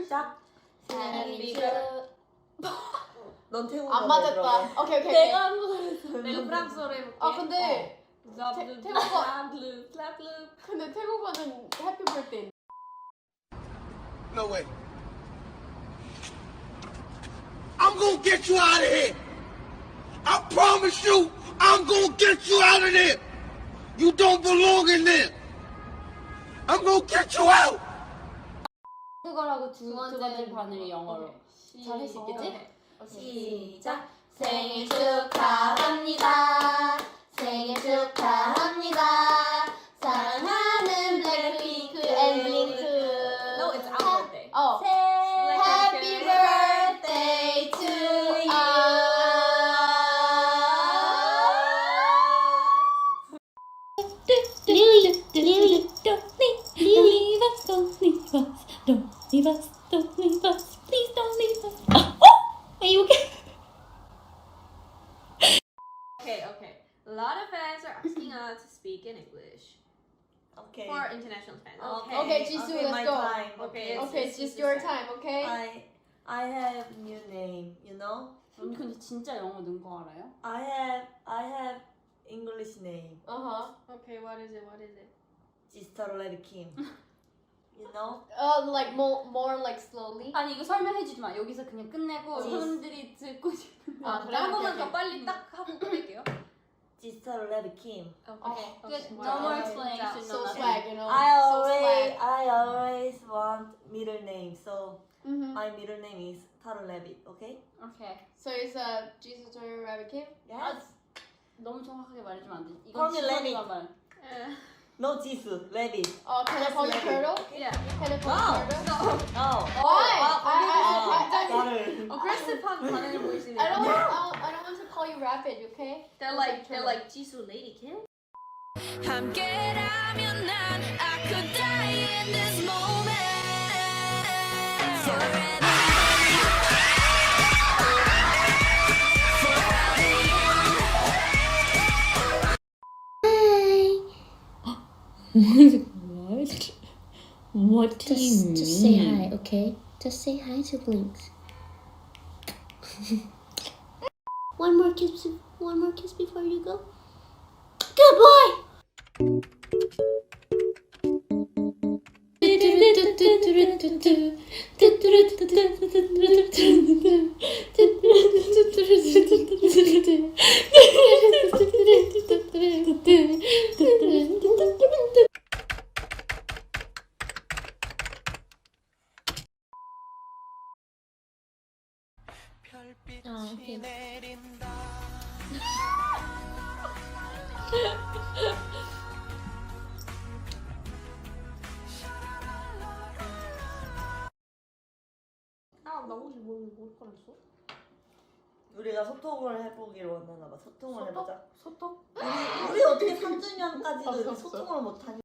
시작. 생일 넌 태국어 안 맞았다. 오케이. 내가 한국어에서 내가 프랑스어로 해볼게. 아 근데 태국어 근데 태국어는 해피 birthday. No way. I'm gonna get you out of here. I promise you, I'm gonna get you out of there. You don't belong in there. I'm gonna get you out. 그거라고 두 번째 반을 영어로 잘 할 수 있겠지? 시작. 생일 축하합니다. 생일 축하합니다. 사랑하는 블랙핑크 앤 블링크. No, it's our birthday. Oh. Happy birthday to Don't leave us, please don't leave us. Are you okay? Okay. A lot of fans are asking us to speak in English. Okay. For international fans. Okay, Jisoo, let's my go. time. Okay, Okay, it's just your time, okay? I have new name. You know? 언니 근데 진짜 영어 는 거 알아요? I have English name. Okay, what is it? Sister Lady Kim. You know? Like more like slowly. 아니 이거 설명해주지 마. 여기서 그냥 끝내고 사람들이 듣고 싶은데. 그래 한 번만 더 빨리 딱 하고 끝낼게요. Sister Lady Kim. Okay. Good. No more explanation. So no swag, you know. I always want middle name. So Mm-hmm. my middle name is Taro Rabbit. Okay? Okay. So it's Jesus or Rabbit Kim? Yes. 너무 정확하게 말해주면 안 돼. Call 이건 me Lenny. 지성이가 말. No Jesus, Rabbit. Can I call you Turtle? Yeah. Can I call you Turtle? No. Why? 나를. 어그레시브한 반응을 보이시네요. I don't want to call you Rabbit, okay? They're like Jisoo Lady Kim. 함께라면 난 I could die in this moment forever. What? What do you mean? Just say hi, okay? Just say hi to Blinks. One more kiss before you go. Good boy! 별빛이 내린다. 나 혹시 뭘 꺼냈어? 우리가 소통을 해보기로 했나 봐. 소통을 해보자. 소통? 우리 어떻게 3주년까지도 소통을 못하니?